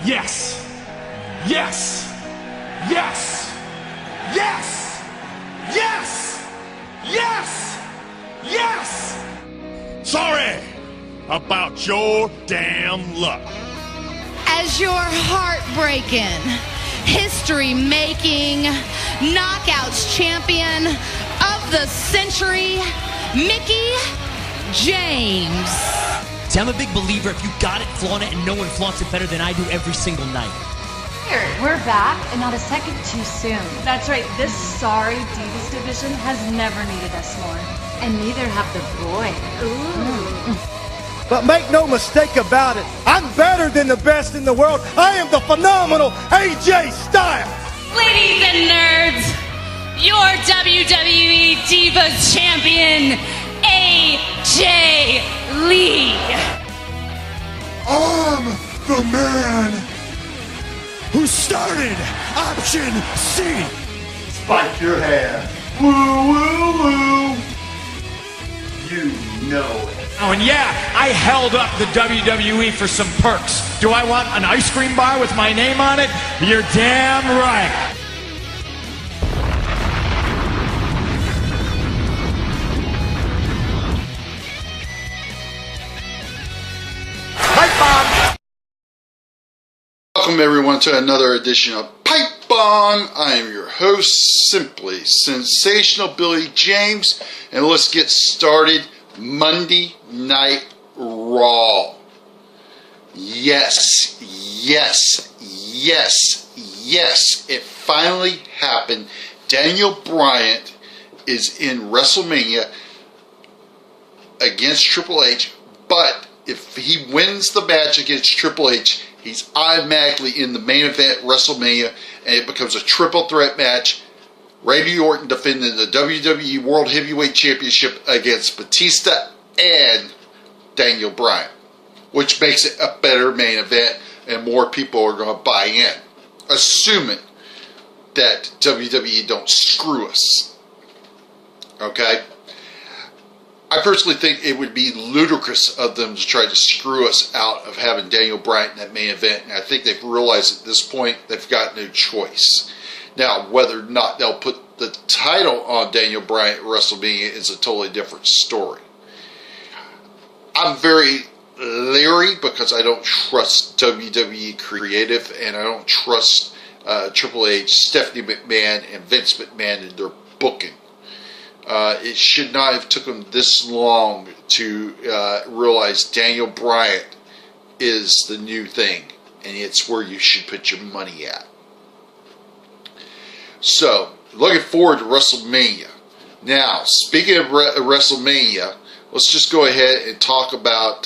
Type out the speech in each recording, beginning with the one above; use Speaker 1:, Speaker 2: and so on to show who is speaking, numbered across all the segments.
Speaker 1: Yes! Yes! Yes! Yes! Yes! Yes! Yes! Sorry about your damn luck.
Speaker 2: As your heartbreaking, history-making, knockouts champion of the century, Mickie James.
Speaker 3: See, I'm a big believer if you got it, flaunt it, and no one flaunts it better than I do every single night.
Speaker 4: Here, we're back, and not a second too soon. That's right, this sorry Divas division has never needed us more. And neither have the boys. Ooh.
Speaker 5: But make no mistake about it, I'm better than the best in the world. I am the phenomenal AJ Styles.
Speaker 6: Ladies and nerds, your WWE Divas champion, AJ Lee.
Speaker 1: I'm the man who started Option C.
Speaker 7: Spike your hair. Woo, woo, woo. You know it.
Speaker 1: Oh, and yeah, I held up the WWE for some perks. Do I want an ice cream bar with my name on it? You're damn right. Pipebomb!
Speaker 8: Welcome everyone to another edition of Pipebomb. I am your host, Simply Sensational Billy James, and let's get started. Monday Night Raw. Yes, yes, yes, yes. It finally happened. Daniel Bryan is in WrestleMania against Triple H, but if he wins the match against Triple H, he's automatically in the main event WrestleMania, and it becomes a triple threat match. Randy Orton defending the WWE World Heavyweight Championship against Batista and Daniel Bryan, which makes it a better main event and more people are going to buy in, assuming that WWE don't screw us. Okay? I personally think it would be ludicrous of them to try to screw us out of having Daniel Bryan in that main event, and I think they've realized at this point they've got no choice. Now, whether or not they'll put the title on Daniel Bryan at WrestleMania is a totally different story. I'm very leery because I don't trust WWE creative, and I don't trust Triple H, Stephanie McMahon, and Vince McMahon in their booking. It should not have taken this long to realize Daniel Bryan is the new thing, and it's where you should put your money at. So, looking forward to WrestleMania. Now, speaking of WrestleMania, let's just go ahead and talk about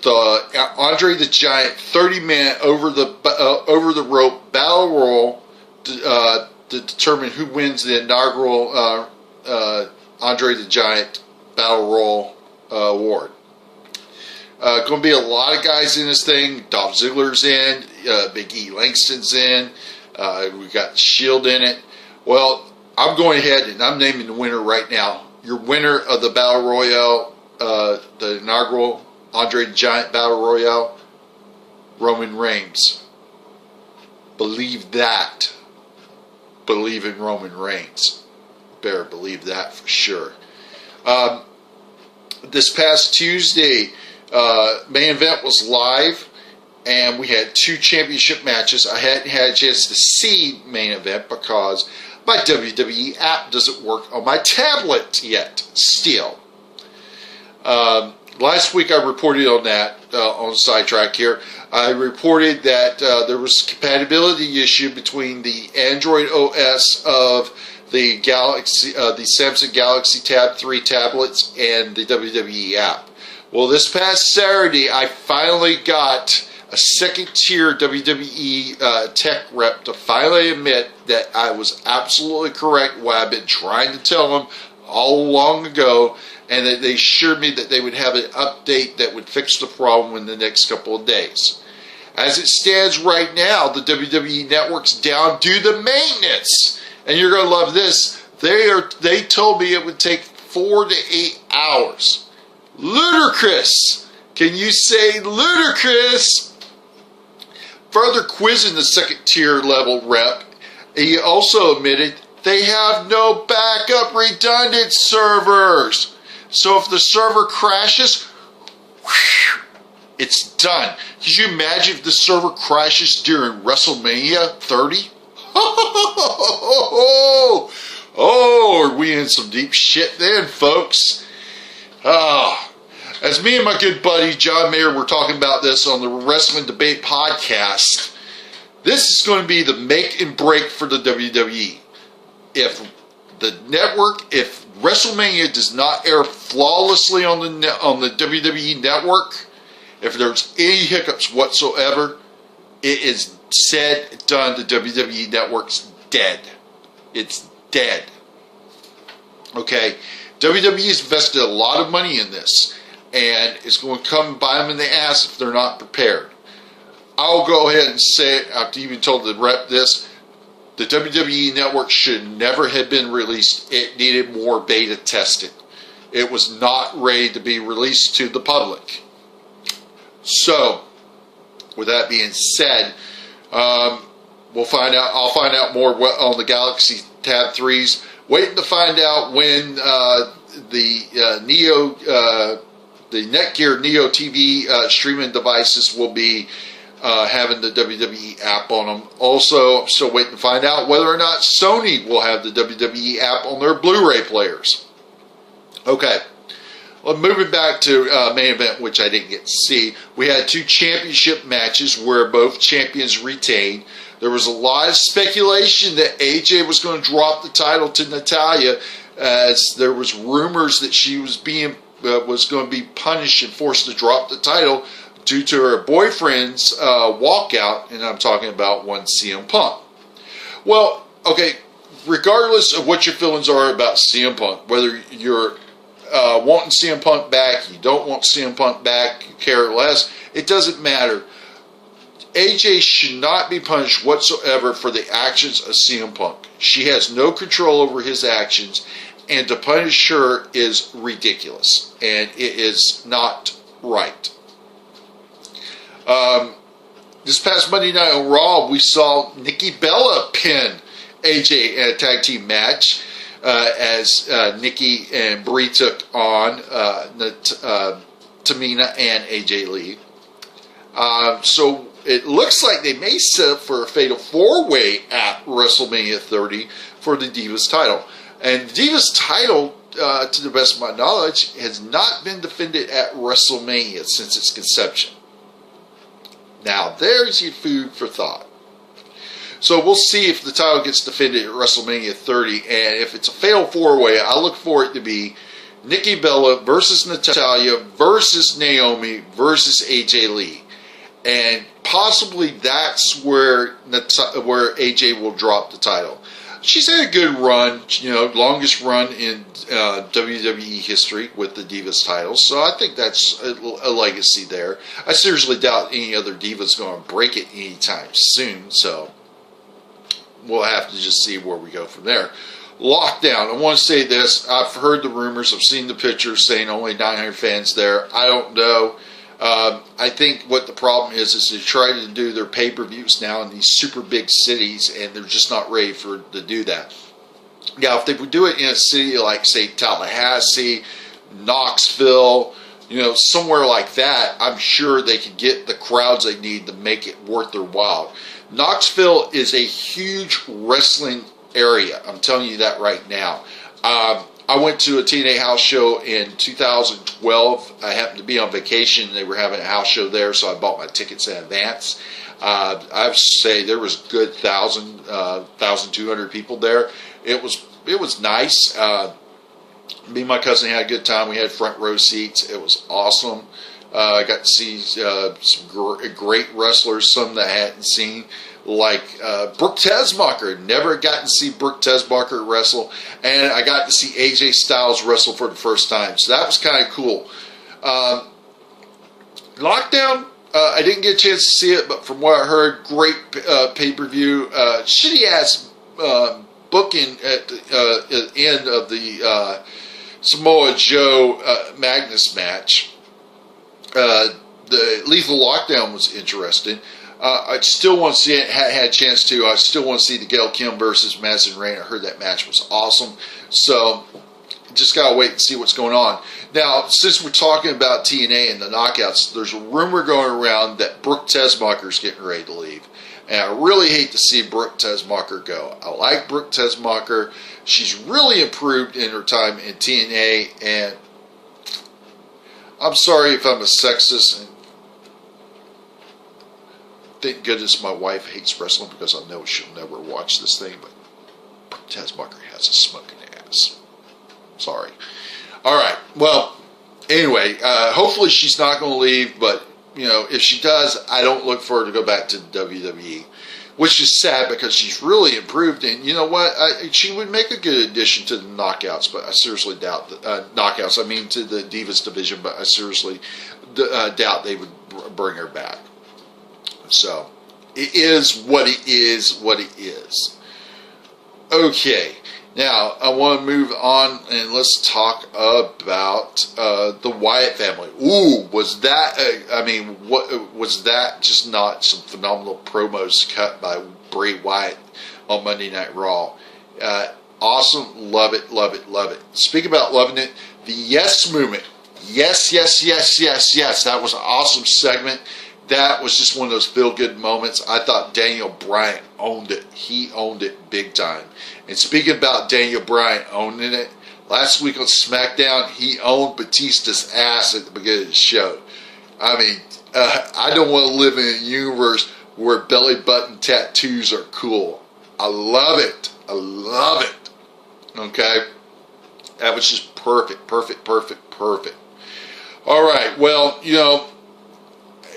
Speaker 8: the Andre the Giant 30-man over the rope battle royal to determine who wins the inaugural Andre the Giant Battle Royal award. Going to be a lot of guys in this thing. Dolph Ziggler's in. Big E Langston's in. We got Shield in it. Well, I'm going ahead and I'm naming the winner right now. Your winner of the Battle Royale, the inaugural Andre the Giant Battle Royale, Roman Reigns. Believe that. Believe in Roman Reigns. Better believe that for sure. This past Tuesday, main event was live, and we had two championship matches. I hadn't had a chance to see main event because my WWE app doesn't work on my tablet yet, still. Last week I reported on that, on Sidetrack here. I reported that there was a compatibility issue between the Android OS of the Samsung Galaxy Tab 3 tablets and the WWE app. Well, this past Saturday, I finally got a second-tier WWE tech rep to finally admit that I was absolutely correct what I've been trying to tell them all along ago, and that they assured me that they would have an update that would fix the problem in the next couple of days. As it stands right now, the WWE Network's down due to maintenance. And you're going to love this. They told me it would take 4 to 8 hours. Ludicrous. Can you say ludicrous? further quizzing the second tier level rep, he also admitted they have no backup redundant servers. So if the server crashes, it's done. Could you imagine if the server crashes during WrestleMania 30? Oh, are we in some deep shit then, folks? As me and my good buddy John Mayer were talking about this on the Wrestling Debate podcast, this is going to be the make and break for the WWE. If the network, if WrestleMania does not air flawlessly on the WWE network, if there's any hiccups whatsoever, it is said, done. The WWE network's dead. It's dead. Okay, WWE has invested a lot of money in this, and it's going to come by them in the ass if they're not prepared. I'll go ahead and say it. I've even told the rep this. The WWE network should never have been released. It needed more beta testing. It was not ready to be released to the public. So, with that being said, we'll find out. I'll find out more on the Galaxy Tab 3s. Waiting to find out when the Netgear Neo TV streaming devices will be having the WWE app on them. Also, I'm still waiting to find out whether or not Sony will have the WWE app on their Blu-ray players. Okay. Well, moving back to main event, which I didn't get to see, we had 2 championship matches where both champions retained. There was a lot of speculation that AJ was going to drop the title to Natalya, as there was rumors that she was going to be punished and forced to drop the title due to her boyfriend's walkout, and I'm talking about one CM Punk. Well, okay, regardless of what your feelings are about CM Punk, whether you're wanting CM Punk back, you don't want CM Punk back, you care less, it doesn't matter. AJ should not be punished whatsoever for the actions of CM Punk. She has no control over his actions, and to punish her is ridiculous, and it is not right. This past Monday night on Raw, we saw Nikki Bella pin AJ in a tag team match as Nikki and Brie took on Tamina and AJ Lee. So it looks like they may set up for a fatal 4-way at WrestleMania 30 for the Divas title. And the Divas title, to the best of my knowledge, has not been defended at WrestleMania since its conception. Now, there's your food for thought. So we'll see if the title gets defended at WrestleMania 30, and if it's a fatal 4-way, I look for it to be Nikki Bella versus Natalya versus Naomi versus AJ Lee. And possibly that's where AJ will drop the title. She's had a good run, longest run in WWE history with the Divas titles. So I think that's a legacy there. I seriously doubt any other Diva's going to break it anytime soon. So we'll have to just see where we go from there. Lockdown. I want to say this. I've heard the rumors. I've seen the pictures saying only 900 fans there. I don't know. I think what the problem is they try to do their pay-per-views now in these super big cities, and they're just not ready to do that. Now, if they would do it in a city like, say, Tallahassee, Knoxville, somewhere like that, I'm sure they could get the crowds they need to make it worth their while. Knoxville is a huge wrestling area. I'm telling you that right now. I went to a TNA house show in 2012. I happened to be on vacation. They were having a house show there, so I bought my tickets in advance. I would say there was a good 1,200 people there. It was nice. Me and my cousin had a good time. We had front row seats. It was awesome. I got to see some great wrestlers, some that I hadn't seen, like Brooke Tessmacher. Never gotten to see Brooke Tessmacher wrestle, and I got to see AJ Styles wrestle for the first time, so that was kind of cool. Lockdown, I didn't get a chance to see it, but from what I heard, great pay-per-view. Shitty-ass booking at the end of the Samoa Joe Magnus match. The Lethal Lockdown was interesting. I still want to see it. Had a chance to. I still want to see the Gail Kim versus Madison Rayne. I heard that match was awesome. So just gotta wait and see what's going on. Now, since we're talking about TNA and the knockouts, there's a rumor going around that Brooke Tessmacher is getting ready to leave. And I really hate to see Brooke Tessmacher go. I like Brooke Tessmacher. She's really improved in her time in TNA. And I'm sorry if I'm a sexist. And thank goodness my wife hates wrestling because I know she'll never watch this thing. But Brooke Tessmacher has a smoking ass. Sorry. All right. Well, anyway, hopefully she's not going to leave. But you know, if she does, I don't look for her to go back to the WWE, which is sad because she's really improved. And you know what? She would make a good addition to the Knockouts, but I seriously doubt Knockouts. I mean, to the Divas division, but I seriously doubt they would bring her back. So it is what it is. What it is. Okay. Now, I want to move on and let's talk about the Wyatt family. Ooh, was that, what was that just not some phenomenal promos cut by Bray Wyatt on Monday Night Raw? Awesome, love it, love it, love it. Speaking about loving it, the Yes Movement. Yes, yes, yes, yes, yes. That was an awesome segment. That was just one of those feel-good moments. I thought Daniel Bryan owned it. He owned it big time. And speaking about Daniel Bryan owning it, last week on SmackDown, he owned Batista's ass at the beginning of the show. I mean, I don't want to live in a universe where belly button tattoos are cool. I love it. I love it. Okay? That was just perfect, perfect, perfect, perfect. All right, well, you know,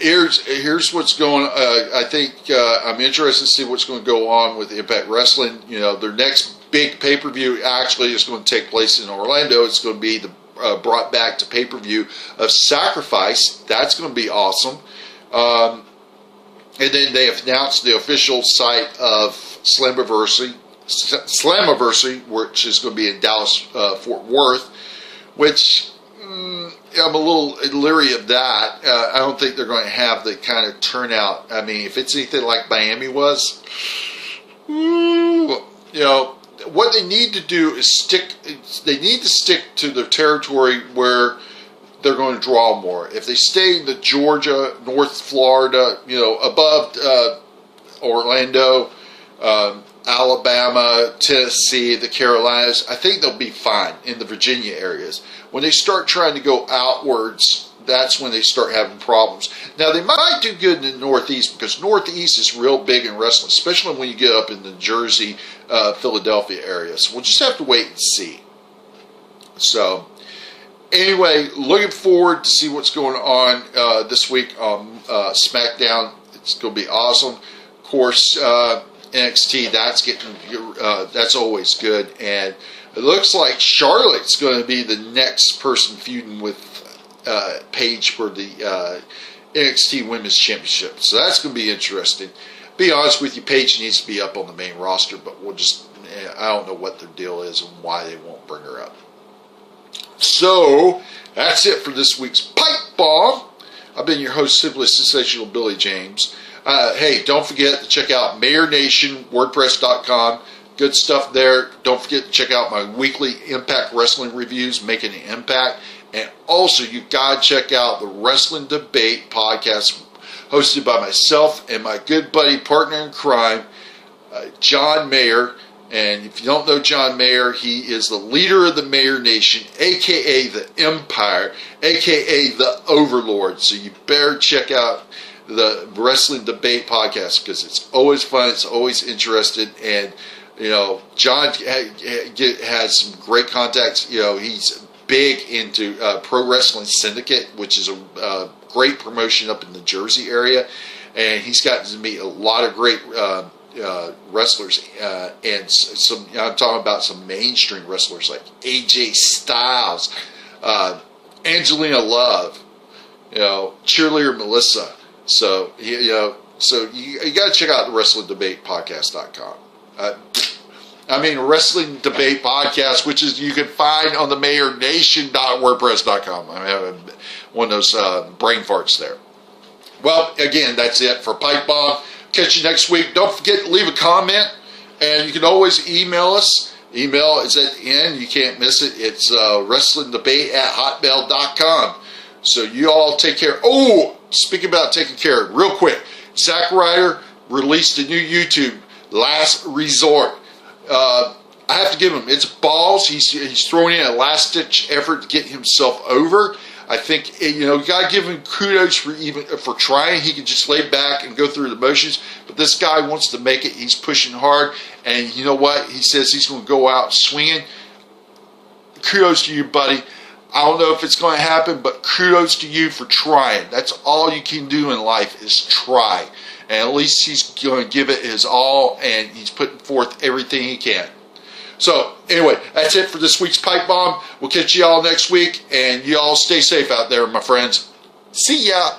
Speaker 8: Here's what's going on. I think I'm interested to see what's going to go on with Impact Wrestling. You know, their next big pay-per-view actually is going to take place in Orlando. It's going to be brought back to pay-per-view of Sacrifice. That's going to be awesome. And then they have announced the official site of Slammiversary, which is going to be in Dallas, Fort Worth, which I'm a little leery of that. I don't think they're going to have the kind of turnout. I mean, if it's anything like Miami was, you know, what they need to do is stick to their territory where they're going to draw more. If they stay in the Georgia, North Florida, you know, above Orlando, Alabama, Tennessee, the Carolinas, I think they'll be fine in the Virginia areas. When they start trying to go outwards, that's when they start having problems. Now, they might do good in the Northeast because Northeast is real big in wrestling, especially when you get up in the Jersey, Philadelphia area. So we'll just have to wait and see. So, anyway, looking forward to see what's going on this week on SmackDown. It's going to be awesome. Of course, NXT, that's always good. And it looks like Charlotte's going to be the next person feuding with Paige for the NXT Women's Championship. So that's going to be interesting. Be honest with you, Paige needs to be up on the main roster, but I don't know what their deal is and why they won't bring her up. So that's it for this week's Pipe Bomb. I've been your host, Simply Sensational Billy James. Hey, don't forget to check out MayorNation.wordpress.com. Good stuff there. Don't forget to check out my weekly Impact Wrestling reviews, Making an Impact. And also, you got to check out the Wrestling Debate podcast hosted by myself and my good buddy, partner in crime, John Mayer. And if you don't know John Mayer, he is the leader of the Mayor Nation, a.k.a. the Empire, a.k.a. the Overlord. So you better check out the Wrestling Debate podcast because it's always fun, it's always interesting, and you know, John has some great contacts. You know, he's big into Pro Wrestling Syndicate, which is a great promotion up in the Jersey area, and he's gotten to meet a lot of great wrestlers, and some. I'm talking about some mainstream wrestlers like AJ Styles, Angelina Love, you know, Cheerleader Melissa. So you got to check out the Wrestling Debate Podcast.com. Wrestling Debate Podcast, which is you can find on the MayorNation.wordpress.com. I'm having one of those brain farts there. well, again, that's it for Pipebomb. Catch you next week. Don't forget to leave a comment, and you can always email us. Email is at the end. You can't miss it. It's wrestlingdebate@hotmail.com. So you all take care. Oh, speaking about taking care, real quick, Zack Ryder released a new YouTube, Last Resort. I have to give him, it's balls. He's throwing in a last-ditch effort to get himself over. I think, you know, you got to give him kudos for trying. He can just lay back and go through the motions. But this guy wants to make it. He's pushing hard. And you know what? He says he's going to go out swinging. Kudos to you, buddy. I don't know if it's going to happen, but kudos to you for trying. That's all you can do in life is try. And at least he's going to give it his all, and he's putting forth everything he can. So, anyway, that's it for this week's Pipe Bomb. We'll catch you all next week, and you all stay safe out there, my friends. See ya!